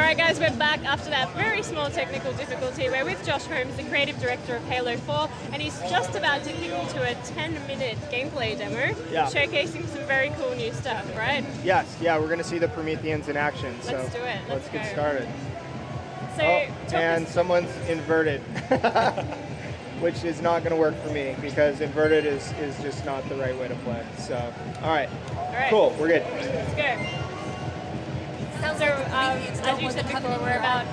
Alright guys, we're back after that very small technical difficulty. We're with Josh Holmes, the creative director of Halo 4, and he's just about to kick into a 10-minute gameplay demo, showcasing some very cool new stuff, right? Yes, yeah, we're going to see the Prometheans in action. Let's do it. Let's get started. So, and someone's inverted, which is not going to work for me because inverted is just not the right way to play. So, all right. Cool, we're good. Let's go. So, as you said before, we're about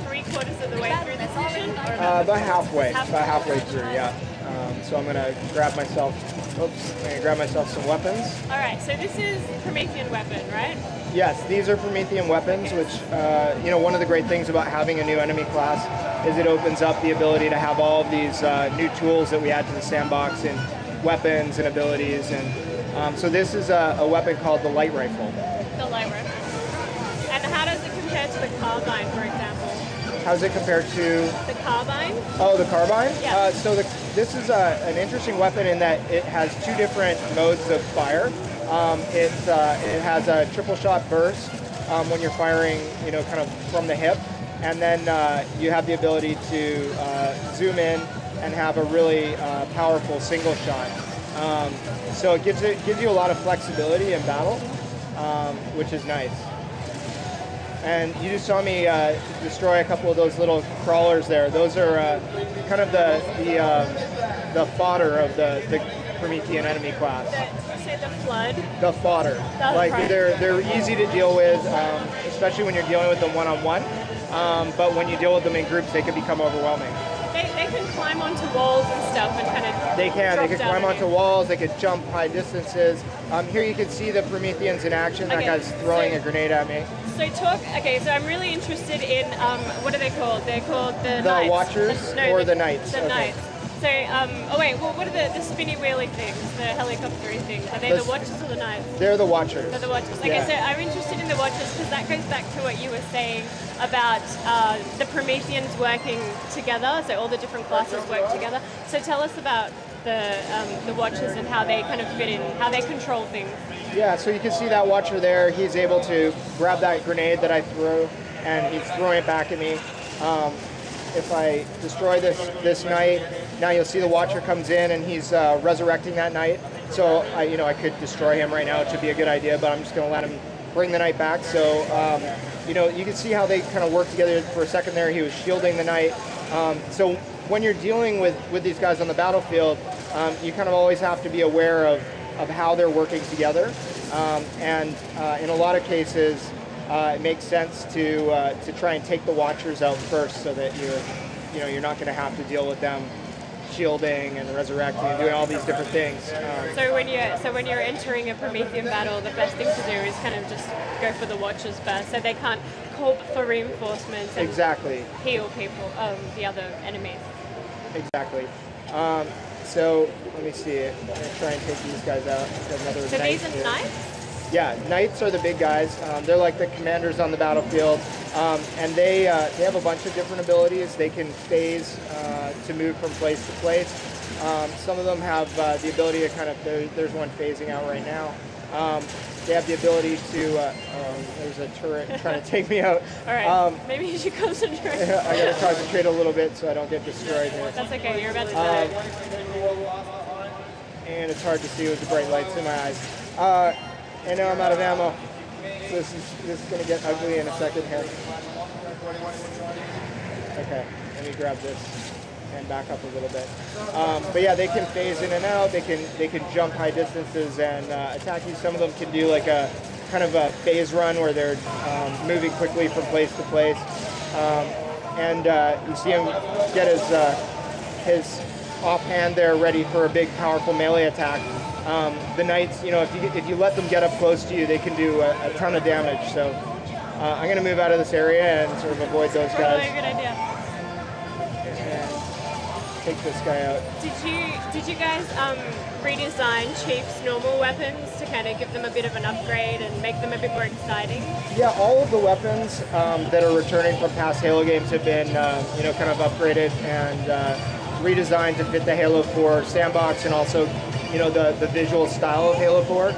3/4 of the way through this mission? About halfway. About halfway through, yeah. So I'm going to grab myself, some weapons. All right, so this is Promethean weapon, right? Yes, these are Promethean weapons, which, one of the great things about having a new enemy class is it opens up the ability to have all of these new tools that we add to the sandbox and weapons and abilities. And so this is a weapon called the light rifle. The light rifle. And how does it compare to the carbine, for example? How does it compare to? The carbine? Oh, the carbine? Yeah. This is an interesting weapon in that it has two different modes of fire. It has a triple shot burst when you're firing, kind of from the hip, and then you have the ability to zoom in and have a really powerful single shot. So it gives you a lot of flexibility in battle, which is nice. And you just saw me destroy a couple of those little crawlers there. Those are kind of the fodder of the Promethean enemy class. You said the flood? The fodder. They're easy to deal with, especially when you're dealing with them one-on-one. But when you deal with them in groups, they can become overwhelming. They can climb onto walls and stuff and kind of They can climb onto walls, they can jump high distances. Here you can see the Prometheans in action. That guy's throwing a grenade at me. So I'm really interested in, what are they called? They're called the Knights. The Watchers or the Knights? The Knights. So, what are the spinny wheelie things, the helicoptery things? Are they the Watchers or the Knights? They're the Watchers. They're the Watchers. Okay, so I'm interested in the Watchers because that goes back to what you were saying about the Prometheans working together, so all the different classes work together. So tell us about the Watchers and how they kind of fit in, how they control things. Yeah, so you can see that Watcher there. He's able to grab that grenade that I threw, and he's throwing it back at me. If I destroy this Knight, now you'll see the Watcher comes in and he's resurrecting that Knight. So I could destroy him right now, which would be a good idea, but I'm just going to let him bring the Knight back. So you can see how they kind of work together for a second there. He was shielding the Knight. So when you're dealing with these guys on the battlefield, you kind of always have to be aware of how they're working together. And in a lot of cases, it makes sense to try and take the Watchers out first, so that you're not going to have to deal with them shielding and resurrecting and doing all these different things. So when you're entering a Promethean battle, the best thing to do is kind of just go for the Watchers first, so they can't call for reinforcements and heal people, the other enemies. Exactly. So let me see. I'm going to try and take these guys out. So these are Knights? Yeah, Knights are the big guys. They're like the commanders on the battlefield, and they have a bunch of different abilities. They can phase to move from place to place. Some of them have the ability to kind of, there's one phasing out right now. They have the ability to, there's a turret trying to take me out. All right, maybe you should concentrate. I got to concentrate a little bit so I don't get destroyed here. That's okay, you're about to die. And it's hard to see with the bright lights in my eyes. And now I'm out of ammo. So this is going to get ugly in a second here. Okay, let me grab this and back up a little bit. But yeah, they can phase in and out. They can jump high distances and attack you. Some of them can do like a kind of a phase run where they're moving quickly from place to place. And you see him get his offhand there ready for a big, powerful melee attack. The Knights, if you let them get up close to you, they can do a ton of damage. So I'm going to move out of this area and sort of avoid those guys. Probably a good idea. And take this guy out. Did you guys redesign Chief's normal weapons to kind of give them a bit of an upgrade and make them a bit more exciting? Yeah, all of the weapons that are returning from past Halo games have been, kind of upgraded and redesigned to fit the Halo 4 sandbox and also, the visual style of Halo 4.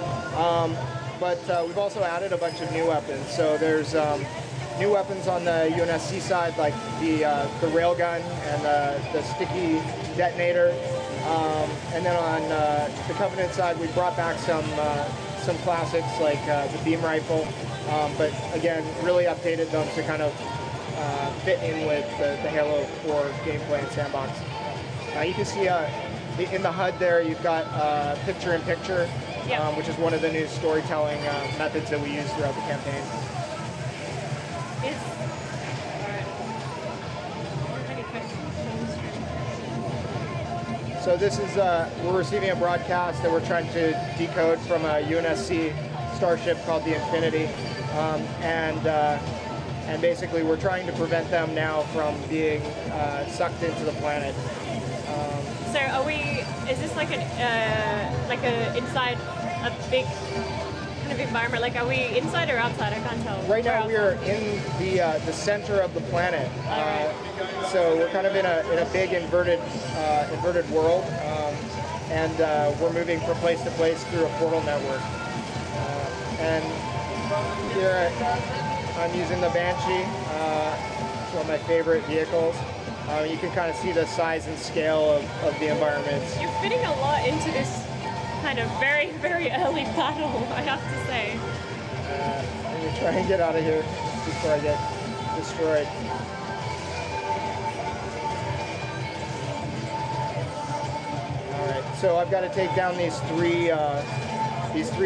But we've also added a bunch of new weapons. So there's new weapons on the UNSC side, like the railgun and the sticky detonator. And then on the Covenant side, we brought back some classics like the beam rifle, but again, really updated them to kind of fit in with the Halo 4 gameplay and sandbox. You can see in the HUD there, you've got picture-in-picture, yep. Which is one of the new storytelling methods that we use throughout the campaign. So this is, we're receiving a broadcast that we're trying to decode from a UNSC starship called the Infinity. And basically we're trying to prevent them now from being sucked into the planet. So are we, is this like a inside a big kind of environment? Like are we inside or outside? I can't tell. Right now we are in the center of the planet. So we're kind of in a big inverted world, and we're moving from place to place through a portal network. And here I'm using the Banshee, one of my favorite vehicles. You can kind of see the size and scale of the environments. You're fitting a lot into this kind of very, very early battle, I have to say. Let me try and get out of here before I get destroyed. Alright, so I've got to take down these three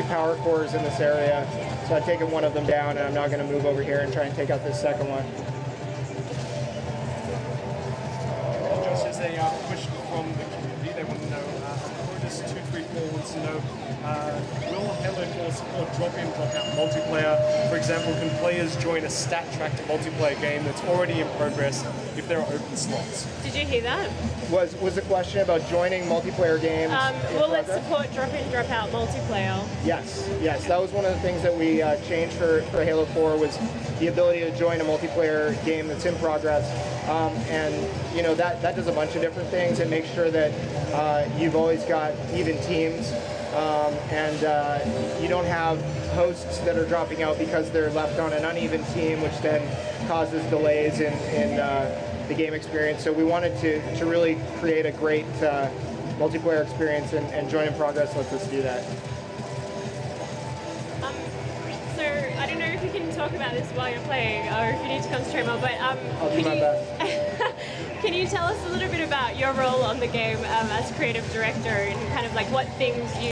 power cores in this area. So I've taken one of them down, and I'm now going to move over here and try and take out this second one. Just as a question from the community, they want to know, Codus 234 wants to know, will Halo 4 support drop-in, drop-out multiplayer? For example, can players join a stat-tracked multiplayer game that's already in progress if there are open slots? Did you hear that? Was the question about joining multiplayer games? Will it support drop-in, drop-out multiplayer? Yes, yes. That was one of the things that we changed for Halo 4 was the ability to join a multiplayer game that's in progress. And you know that does a bunch of different things. It makes sure that you've always got even teams, and you don't have hosts that are dropping out because they're left on an uneven team, which then causes delays in the game experience. So we wanted to really create a great multiplayer experience, and Join in Progress lets us do that. So I don't know if you can talk about this while you're playing, or if you need to concentrate more, but I'll do my best. Can you tell us a little bit about your role on the game as creative director, and kind of like what things you